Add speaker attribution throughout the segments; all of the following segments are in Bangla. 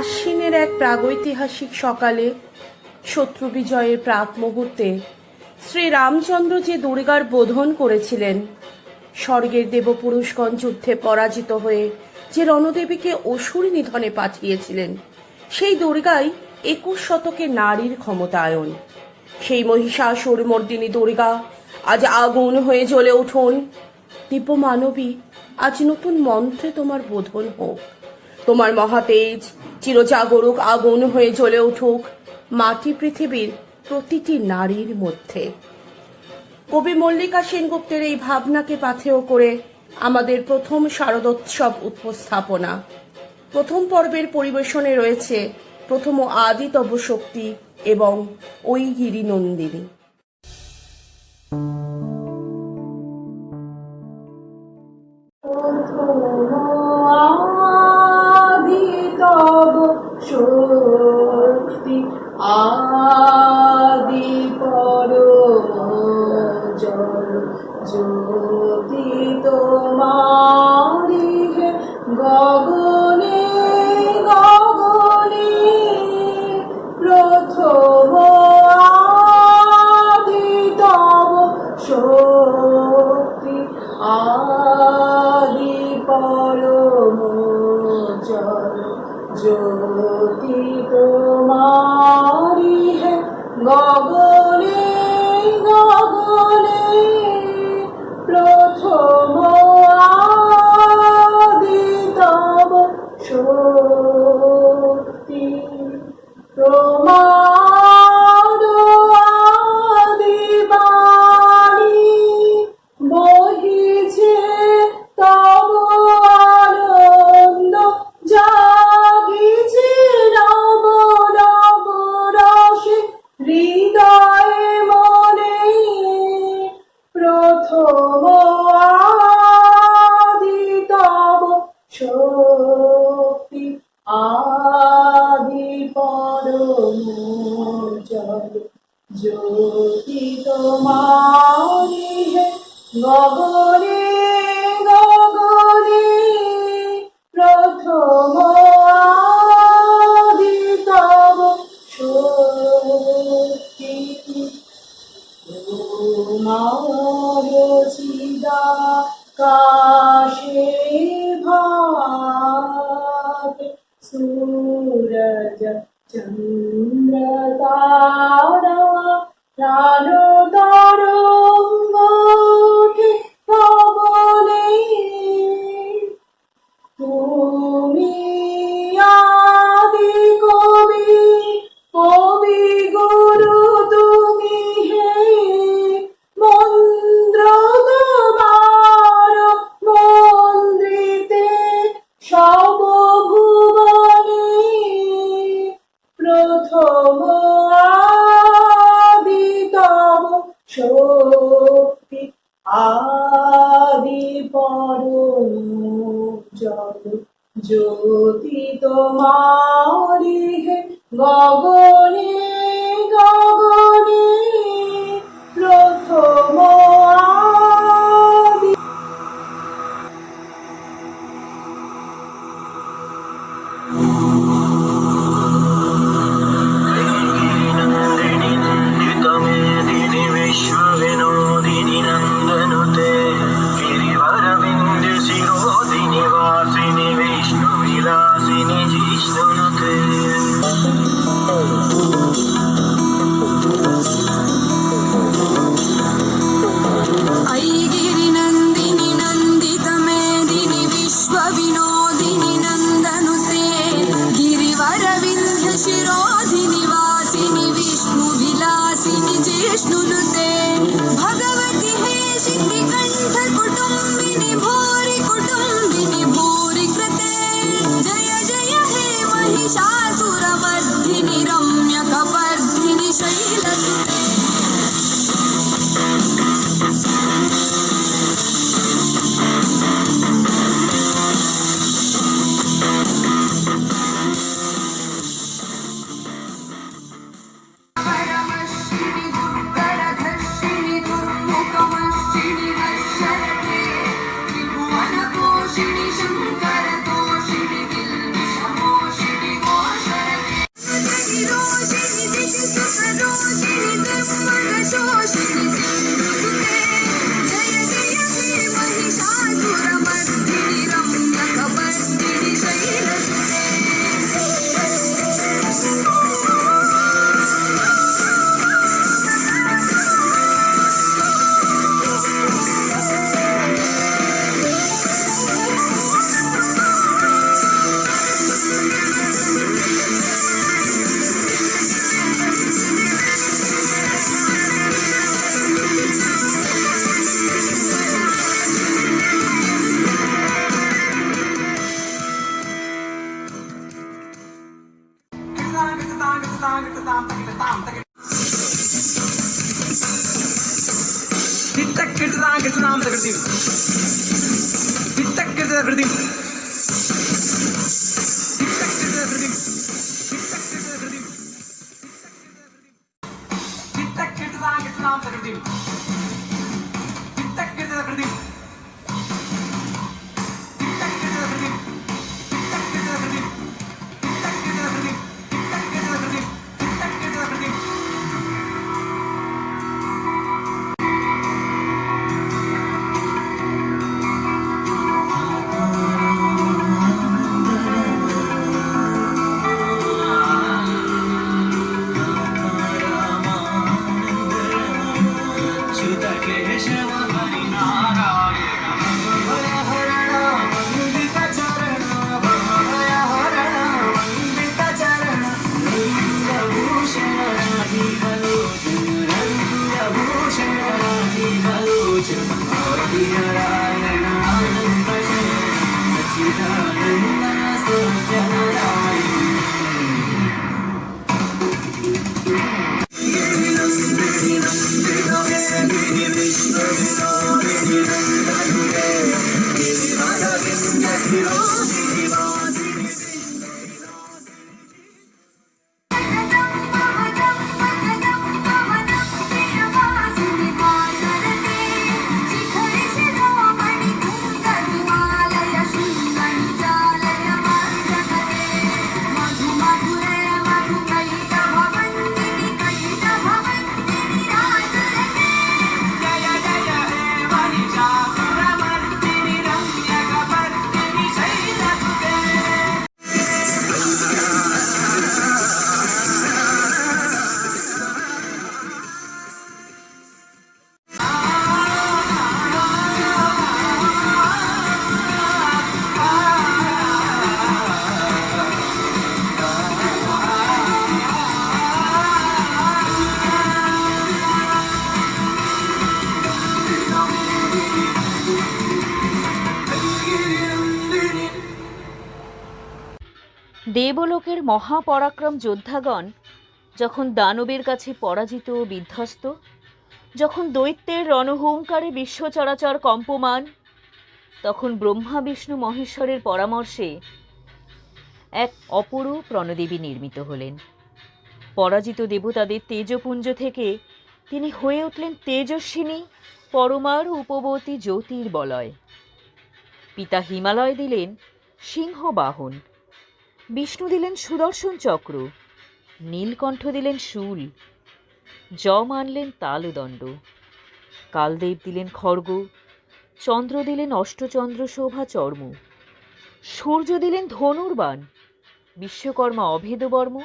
Speaker 1: আশ্বিনের এক প্রাগৈতিহাসিক সকালে শত্রু বিজয়ের প্রাক মুহূর্তে শ্রীরামচন্দ্র যে দুর্গার বোধন করেছিলেন, স্বর্গের দেবপুরুষগণ যুদ্ধে পরাজিত হয়ে যে রণদেবীকে অসুর নিধনে পাঠিয়েছিলেন, সেই দুর্গাই 21 শতকে নারীর ক্ষমতায়ন। সেই মহিষাসুর মর্দিনী দুর্গা আজ আগুন হয়ে জ্বলে উঠুন। দিব্য মানবী, আজ নতুন মন্ত্রে তোমার বোধন হোক। তোমার মহাতেজ চিরজাগরুক আগুন হয়ে জ্বলে উঠুক মাটি পৃথিবীর প্রতিটি নারীর মধ্যে। কবি মল্লিকা সেনগুপ্তের এই ভাবনাকে পাথেয় করে আমাদের প্রথম শারদোৎসব উপস্থাপনা। প্রথম পর্বের পরিবেশনে রয়েছে প্রথম ও আদিতব শক্তি এবং ওই গিরি নন্দিনী।
Speaker 2: শক্তি আদি পরম জল জ্যোতি তোমারি হে গগনে গগনে প্রথম আদি তব শক্তি আদি পরম জল জ্যোতি তোমারি হে গগনে গগনে প্রথম আদি তব শক্তি তোমার আদি বাণী বহিছে তব আনন্দ জাগিছে নব নব রসে হৃদয়ে মনে প্রথম আদি তব শক্তি আদি পরম জল জ্যোতি তোমারি হে গগনে গগনে প্রথম আদি তব শক্তি তোমার চিদাকাশে ভাত সূরজ চন্দ্র তারা প্রাণ তরঙ্গ পবনে তুমি আদি কবি কবি গুরু তুমি হে মন্ত্র তোমার মন্ত্রিতে সব ভুবনে প্রথম আদি তব শক্তি আদি পরম জল জ্যোতি তোমারি হে গগনে গগনে প্রথম আদি
Speaker 3: नंदिनी विश्वविनोदिनी नंदनुते गिरिवरविंद शिरोदिनी वासिनी विष्णु विलासिनी जिष्णु
Speaker 4: দেবলোকের মহাপরাক্রম যোদ্ধাগণ যখন দানবের কাছে পরাজিত ও বিধ্বস্ত, যখন দৈত্যের রণহুঙ্কারে বিশ্ব চরাচর কম্পমান, তখন ব্রহ্মা বিষ্ণু মহেশ্বরের পরামর্শে এক অপরূপ রণদেবী নির্মিত হলেন। পরাজিত দেবতাদের তেজপুঞ্জ থেকে তিনি হয়ে উঠলেন তেজস্বিনী পরমার উপবতী জ্যোতির্বলয়। পিতা হিমালয় দিলেন সিংহ বাহন, বিষ্ণু দিলেন সুদর্শন চক্র, নীলকণ্ঠ দিলেন শূল, যম আনলেন তালদণ্ড, কালদেব দিলেন খড়গ, চন্দ্র দিলেন অষ্টচন্দ্র শোভা চর্ম, সূর্য দিলেন ধনুর্বাণ, বিশ্বকর্মা অভেদবর্ম,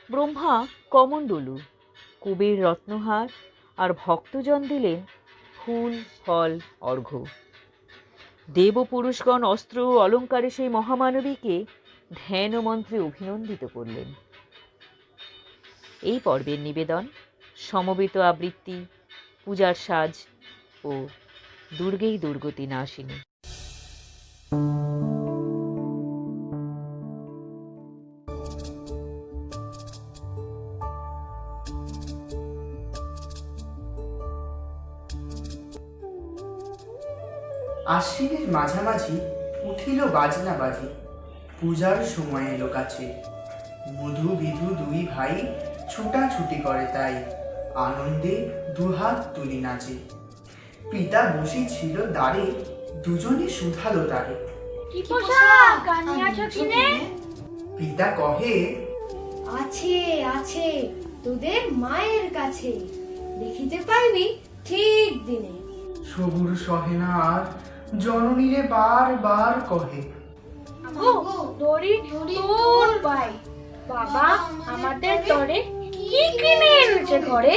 Speaker 4: ব্রহ্মা কমণ্ডলু, কুবের রত্নহার, আর ভক্তজন দিলেন ফুল ফল অর্ঘ্য। দেবপুরুষগণ অস্ত্র ও অলঙ্কারে সেই মহামানবীকে ধ্যান ও মন্ত্রে অভিনন্দিত করলেন। এই পর্বের নিবেদন সমবেত আবৃত্তি, পূজার সাজ ও দুর্গেই দুর্গতি নাশিনী।
Speaker 5: আশ্বিনের মাঝামাঝি উঠিল বাজনা বাজি, পূজার সময় এলো কাছে। বধূ বিধু দুই ভাই ছুটাছুটি করে তাই, আনন্দে দুহাত তুলি নাচে। পিতা বসে ছিল দ্বারে, দুজনে শুধালো তারে।
Speaker 6: কি পোশাক আনিয়াছো কিনে?
Speaker 5: পিতা কহে,
Speaker 6: আছে আছে তোদের মায়ের কাছে। দেখিতে পাইবি ঠিক দিনে।
Speaker 5: সবুর সহে না আর, জননীরে বার বার কহে।
Speaker 6: দড়ি তোর পাই, বাবা আমাদের তরে কি কিনে এনেছে ঘরে,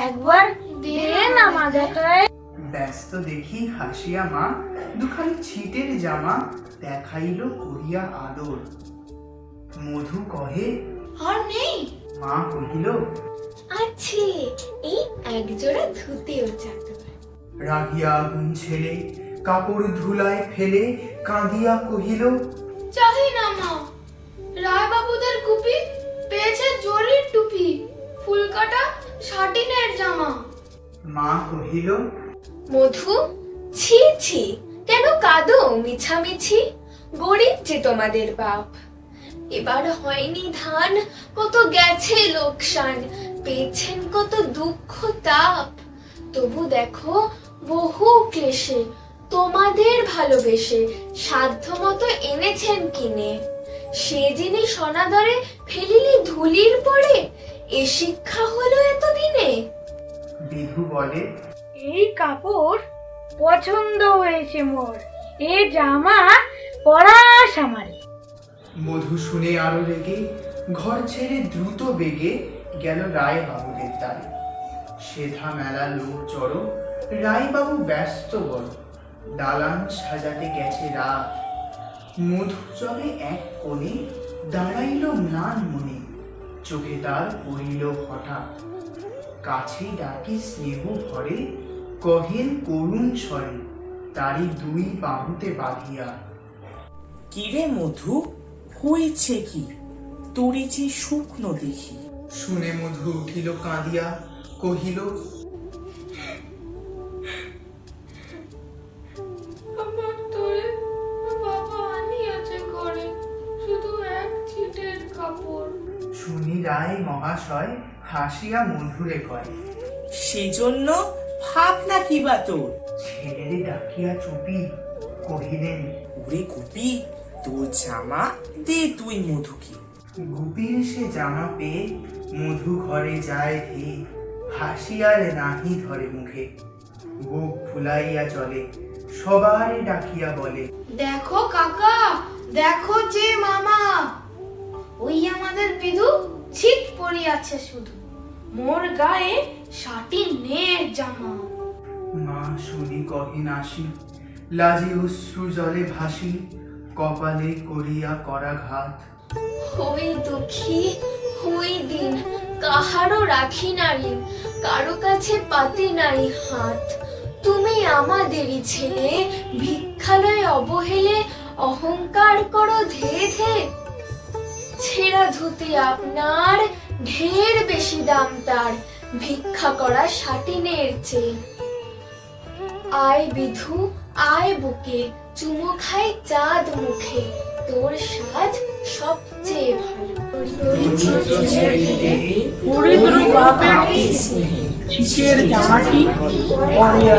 Speaker 6: একবার দে না মা দেখায়।
Speaker 5: ব্যস্ত দেখি হাসিয়া মা, দুখানি ছিটের জামা দেখাইল করিয়া আদর। মধু কহে,
Speaker 6: আর নেই।
Speaker 5: মা কহিল,
Speaker 6: আছে, এই এক জোড়া ধুতেও চাদর।
Speaker 5: রাগিয়া আগুন ছেলে কাপড় ধুলায় ফেলে কাঁদিয়া কহিল,
Speaker 6: চাহি না মা, রায় বাবুদের কুপি পেয়েছে জরির টুপি, ফুল কাটা শাটিনের জামা।
Speaker 5: মা কহিল,
Speaker 7: মধু, ছি ছি, কেন কাঁদো মিছামিছি? গরিব যে তোমাদের বাপ, এবার হয়নি ধান, কত গেছে লোকসান, পেয়েছেন কত দুঃখ তাপ। তবু দেখো বহু ক্লেশে তোমাদের ভালোবেসে সাধ্য মতো এনেছেন কিনে। সে জিনিস অনাদরে ফেলিলি ধুলির পরে, এ শিক্ষা হলো এতদিনে।
Speaker 5: বিধু বলে,
Speaker 6: এই কাপড় পছন্দ হয়েছে মোর, এ জামা পরাস আমার।
Speaker 5: মধু শুনে আরো রেগে ঘর ছেড়ে দ্রুত বেগে গেল রায় বাবুদের দ্বারে। সেধা মেলা লোক জড়ো, রায় বাবু ব্যস্ত বড়, দালান সাজাতে গেছে রাত। মধু জবে এক কোণে দাঁড়াইল ম্লান মনে, চোখে তার পড়িল হঠাৎ। কাছে ডাকি স্নেহ ভরে, কহেন করুণ স্বরে, তারি দুই বাহুতে বাঁধিয়া।
Speaker 8: কিরে মধু, হয়েছে কি? তোরে যে শুকনো দেখি।
Speaker 5: শুনে মধু উঠিল কাঁদিয়া, কহিল,
Speaker 6: আমার তোরে বাবা আনিয়াছে ঘরে, শুধু এক ছিটের কাপড়।
Speaker 5: শুনি রায় মহাশয় হাসিয়া মধুরে কয়,
Speaker 8: সেজন্য ভাব না কি বা তোর।
Speaker 5: ছেলেরে ডাকিয়া চুপি কহিলেন,
Speaker 8: ওরে গুপি, তোর জামা দে তুই মধুকে।
Speaker 5: গুপির সে জামা পেয়ে মধু ঘরে যায় ধে, হাসিয়ার নাহি ধরে মুখে। বুক ফুলাইয়া চলে, সবারে ডাকিয়া বলে,
Speaker 6: দেখো কাকা, দেখো যে মামা, ওই আমাদের বিধু ছিট পড়িয়াছে শুধু, মোর গায়ে শাটিনের জামা।
Speaker 5: মা শুনি কহিন আসি, লাজে অশ্রু জলে ভাসি, কপালে করিয়া করাঘাত।
Speaker 7: হই দুঃখী, হই দিন, কাহারও রাখি নারী, কারো কাছে পাতি নাই হাত। তুমি আমাদেরই ছেলে, ভিক্ষালয়ে অবহেলে অহংকার করো ধে ধে। ছেঁড়া ধুতি আপনার, ঢের বেশি দাম তার, ভিক্ষা করা শাটিনের চেয়ে। আয় বিধু, আয় বুকে, চুমো খাই চাঁদ মুখে, তোর সাজ সবচেয়ে ভালো।
Speaker 2: জামাটি পরিয়া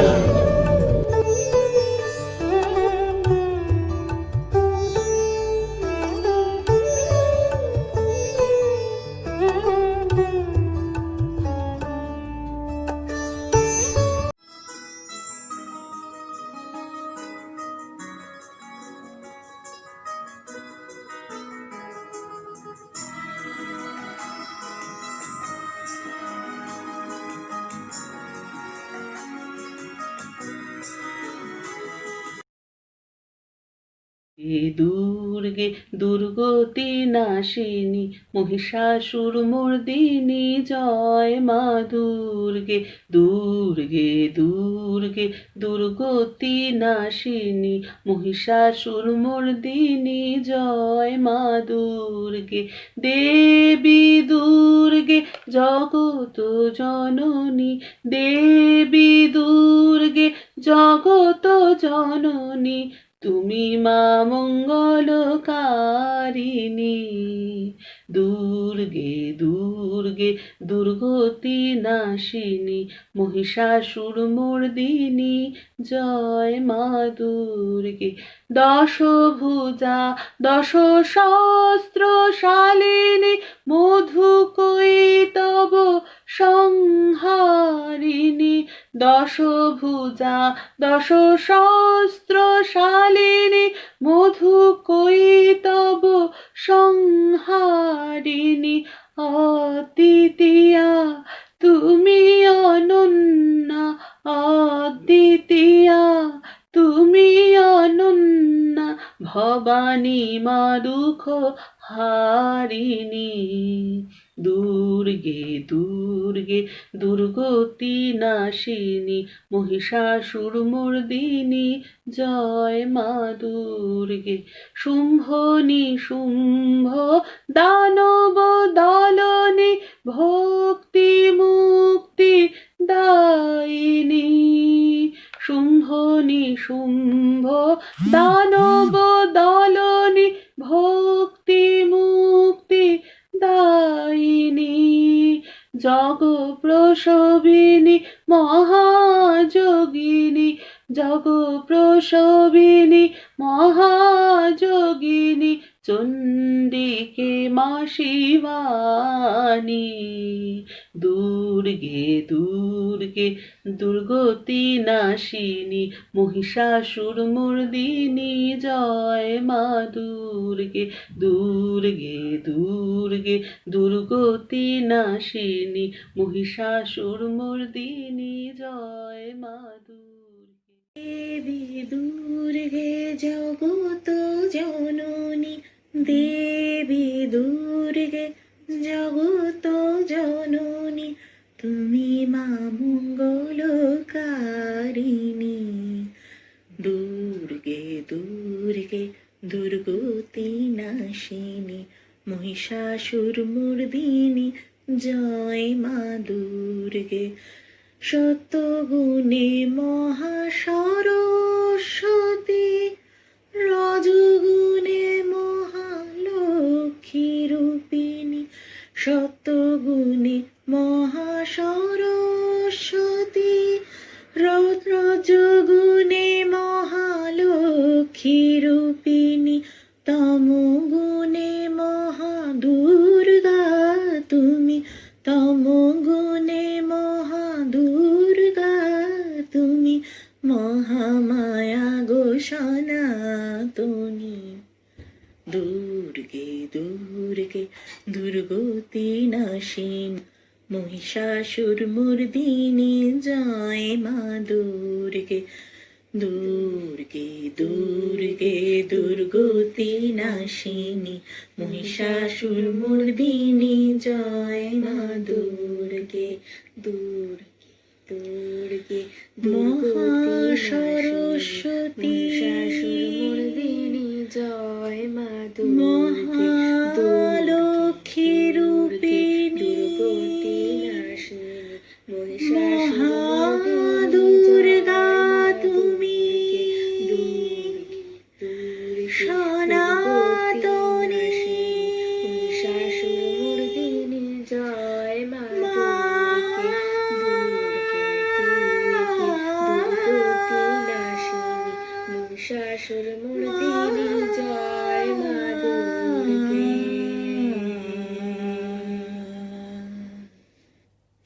Speaker 9: হে দুর্গে দুর্গতি নাশিনী মহিষাসুর মর্দিনী জয় মা দুর্গে। দুর্গে দুর্গে দুর্গতি নাশিনী মহিষাসুর মর্দিনী জয় মা দুর্গে। দেবী দুর্গে জগত জননী, দেবী দুর্গে জগত জননী, তুমি মা মঙ্গলকারিণী। দুর্গে দুর্গে দুর্গতি নাশিনী মহিষাসুর মর্দিনী জয় মা দুর্গে। দশভুজা দশ শস্ত্র শালিনী মধু কৈতব সংহারিণী। দশভুজা দশ সহস্রশালিনী মধু কৈতব সংহারিণী অদ্বিতীয়া তুমি অনন্যা অদ্বিতীয়া তুমি অনন্যা ভবানী মা দুঃখ হারিণী দুর্গে দুর্গে দুর্গতি নাশিনী মহিষাসুরমর্দিনী জয় মা দুর্গে শুম্ভনি শুম্ভ দানব দলনে ভক্তি মুক্তি দায়িনী শুম্ভনি শুম্ভ দানব দলনে ভক্তি মুক্তি দায়িনী জগপ্রসবিনী মহাযোগিনী জগপ্রসবিনী মহাযোগিনী চণ্ডিকে মা শিবানী দুর্গে দুর্গে দুর্গতি নাশিনী মহিষাসুরমর্দিনী জয় মা দুর্গে দুর্গে দুর্গে দুর্গতি নাশিনী মহিষাসুরমর্দিনী জয় মা দুর্গে দেবী দুর্গে জগত জননী দেবী দুর্গে জগত জননী তুমি মা মঙ্গলকারিণী দুর্গে দুর্গে দুর্গতি নাশিনী মহিষাসুরমর্দিনী জয় মা দুর্গে সত্যগুণে মহাসরস্বতী রজগুণে মহালক্ষ্মী রূপিণী সত্যগুণে মহাসরস্বতী রজগুণে মহালক্ষ্মী রূপিণী তমগুণে মহাদুর্গা তুমি তমগুণে মহাদুর্গা তুমি মহামায়া গো সনাতনী দুর্গে দুর্গে দুর্গতি নাশিনী মহিষাসুরমর্দিনী জয় মা দুর্গে দুর্গে দুর্গে দুর্গতি নাশিনী মহিষাসুরমর্দিনী জয় মা দুর্গে দুর্গে দুর্গে মহাসরস্বতী মহিষাসুরমর্দিনী জয় মা দুর্গে মহালক্ষ্মী রূপিণী দুর্গতি নাশিনী মহিষাসুরমর্দিনী তুমি সনাতনী মহিষাসুরমর্দিনী জয় মা মহিষাসুরমর্দিনী জয় মা দুর্গে।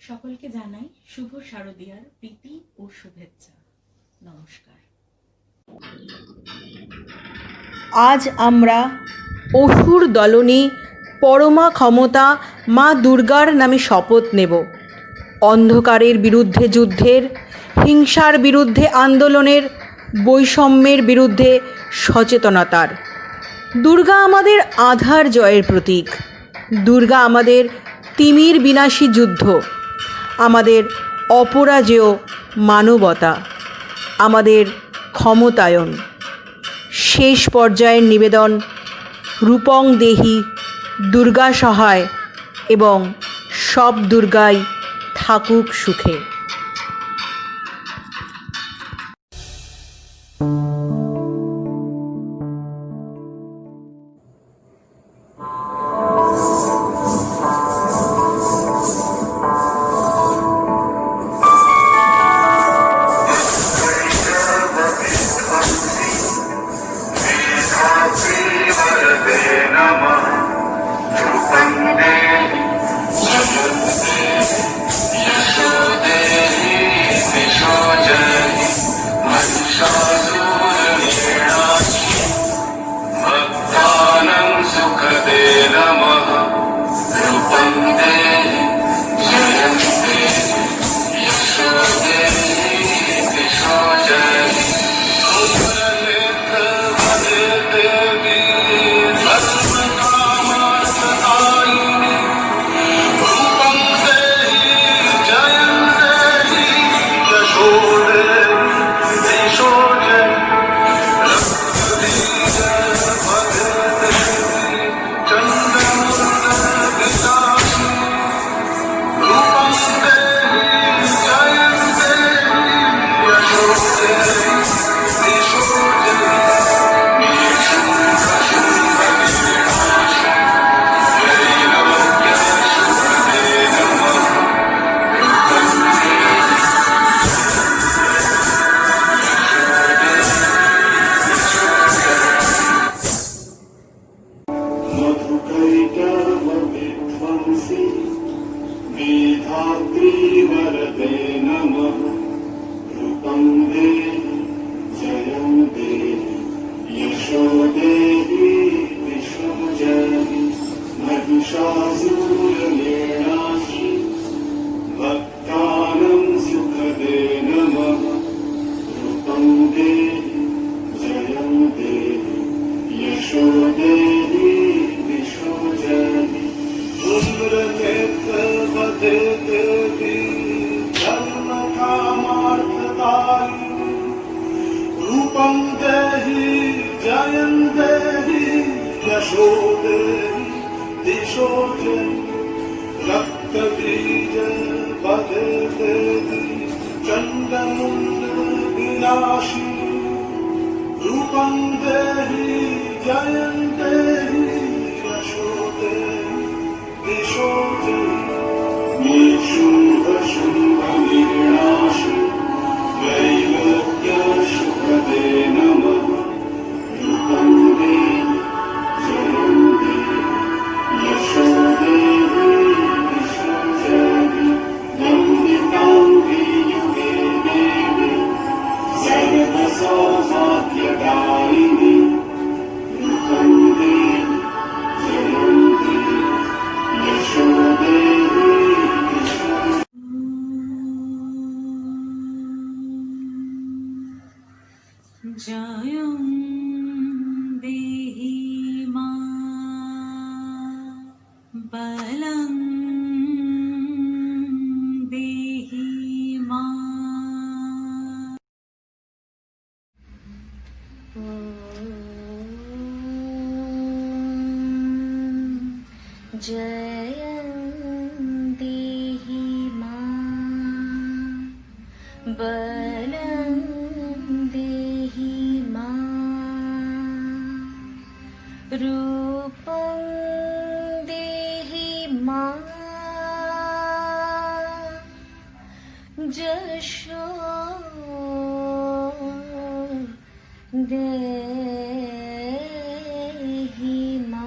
Speaker 2: সকলকে জানাই শুভ শারদীয়ার প্রীতি ও শুভেচ্ছা। নমস্কার।
Speaker 1: আজ আমরা অসুর দলনী পরমা ক্ষমতা মা দুর্গার নামে শপথ নেব। অন্ধকারের বিরুদ্ধে যুদ্ধের, হিংসার বিরুদ্ধে আন্দোলনের, বৈষম্যের বিরুদ্ধে সচেতনতার। দুর্গা আমাদের আধার জয়ের প্রতীক। দুর্গা আমাদের তিমির বিনাশী যুদ্ধ, আমাদের অপরাজেয় মানবতা, আমাদের ক্ষমতায়ন। শেষ পর্যায়ের নিবেদন রূপং দেহি, দুর্গা সহায় এবং সব দুর্গাই থাকুক সুখে।
Speaker 3: Yashodhe नमः रूपं देहि जयं देहि यशो देहि दिशो जयति अमरनेत्रवदे देवी सर्वकामार्थदायिनी रूपं देहि जयं देहि यशो देहि दिशो जयति मधुकैटवविध्वंसी मेधात्री वरदे नमः रूपं देहि जयं देहि यशो देहि दिशो जयति महिषासुरनिर्नाशी भक्तानां सुखदे नमः रूपं देहि जयं देहि यशो देहि दिशो जयति धूम्रनेत्रवदे देवी धर्मकामार्थदायिनी रूपं देहि जयं देहि यशो देहि दिशो जयति रक्तबीजवदे देवी चण्डमुण्डविनाशिनी रूपं देहि जयं देहि यशो देहि दिशो जयति निशुम्भशुम्भनिर्नाशि त्रैलोक्यशुभदे नमः रूपं देहि जयं देहि यशो देहि दिशो जयति नन्दिताङ्गी युगे देवी सर्वसौभाग्यदायिनी रूपं देहि जयं देहि यशो देहि दिशो
Speaker 2: जयं देहि मा बलं देहि मा
Speaker 7: जयं देहि मा बलं देहि मा रूपं देहि मा जशो देहि मा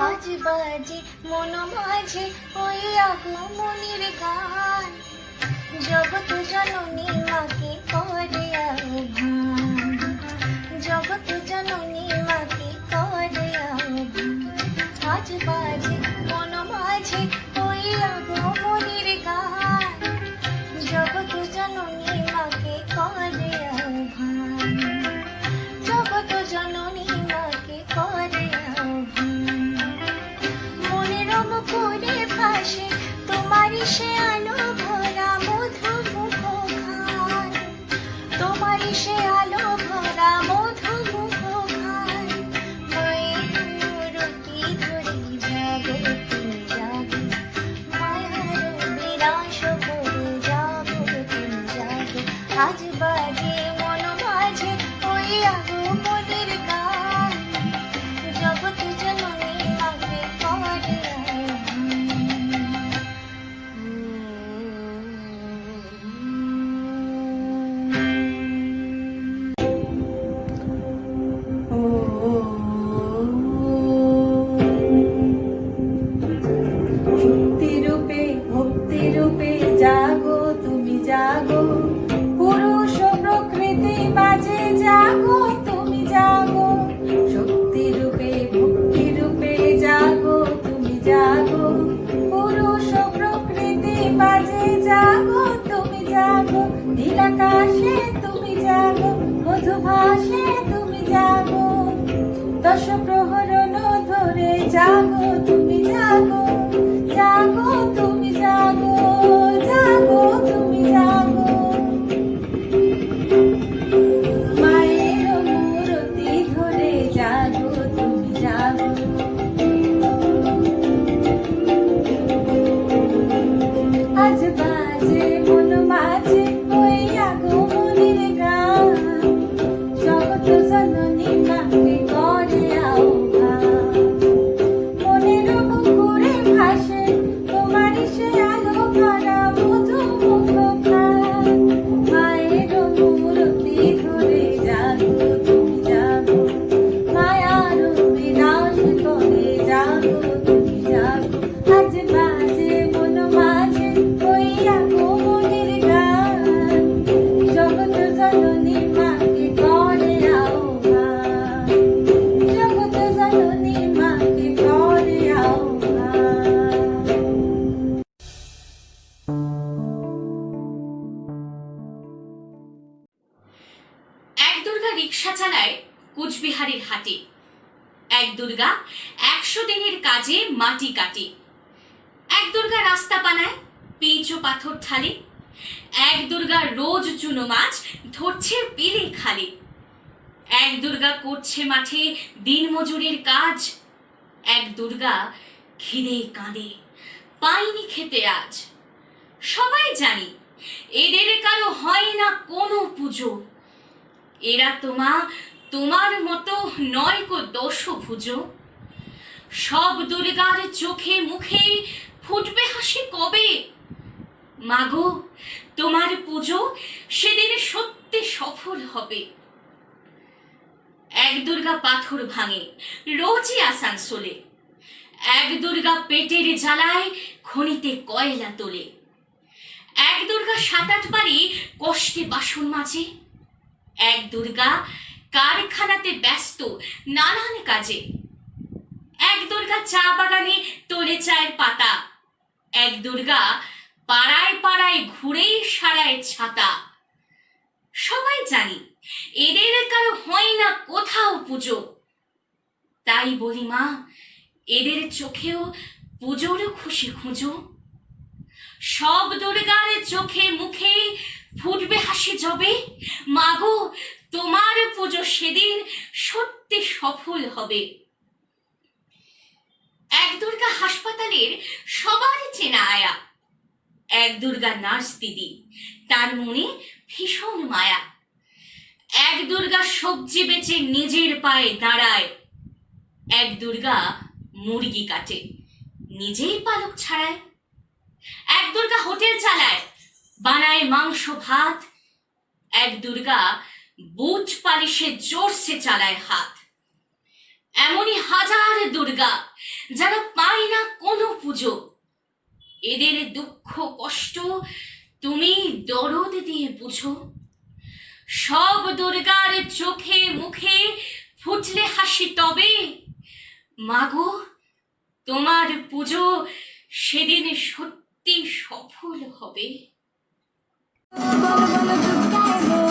Speaker 7: আজ বাজে মন মাঝে ওই আগমনির গান জগৎ জননী মাকে করে আহ্বান জগৎ জননী মাকে করে আহ্বান আজ বাজে মন মাঝে ওই আগমনির গান জগৎ জননী মাকে করে আহ্বান জগৎ জননী মাকে করে আহ্বান মনোরম করে ভাসে তোমারই সে আলো ভরা মধু মুখখান তোমারই সে আলো ভরা মধু মুখখান মায়ের মূরতি ধরে যাবে জাগো তুমি জাগো, আজ বাজে মন মাঝে ওই আগমনের গান। জগৎ জননী মাকে করে আহ্বান, জগৎ জননী মাকে করে আহ্বান।
Speaker 10: এক দুর্গা রিক্সা চালায় কুচবিহারের হাটে। এক দুর্গা 100 দিনের কাজে মাটি কাটে। এক দুর্গা রাস্তা বানায় পিচ ও পাথর ঢালে। এক দুর্গা রোজ চুনো মাছ ধরছে বিলে খালে। এক দুর্গা করছে মাঠে দিনমজুরের কাজ। এক দুর্গা খিদে কাঁদে পাইনি খেতে আজ। সবাই জানি এদের কারো হয় না কোনো পুজো। এরা তোমার মতো নয় কো দশভুজ। সব দুর্গার চোখে মুখে ফুটবে হাসি কবে। মাগো তোমার পুজো সেদিন সত্যি সফল হবে। এক দুর্গা পাথর ভাঙে রোজই আসানসোলে। এক দুর্গা পেটের জ্বালায় খনিতে কয়লা তোলে। এক দুর্গা 7-8 বাড়ি কষ্টে বাসন মাজে। এক দুর্গা কারখানাতে ব্যস্ত নানান কাজে। এক দুর্গা চা বাগানে তোলে চায়ের পাতা। এক দুর্গা পাড়ায় পাড়ায় ঘুরেই সারায় ছাতা। সবাই জানি এদের কারো হয় না কোথাও পুজো। তাই বলি মা এদের চোখেও পুজোর খুশি খুঁজো। সব দুর্গার চোখে মুখে ফুটবে হাসি যবে। মাগো তোমার পুজো সেদিন সত্যি সফল হবে। এক দুর্গা হাসপাতালের সবার চেনা আয়া। এক দুর্গা নার্স দিদি, তার মনে ভীষণ মায়া। এক দুর্গা সবজি বেচে নিজের পায়ে দাঁড়ায়। এক দুর্গা মুরগি কাটে নিজেই পালক ছাড়ায়। এক দুর্গা হোটেল চালায় বানায় মাংস ভাত। এক দুর্গা বুট পালিশে জোরসে চালায় হাত। এমনই হাজার দুর্গা যারা পায় না কোনো পুজো। এদের দুঃখ কষ্ট তুমি দরদ দিয়ে বুঝো। সব দুর্গার চোখে মুখে ফুটলে হাসি তবে। মাগো তোমার পুজো সেদিন সত্যি সফল হবে।
Speaker 7: বলো বলো দুর্গায় গো,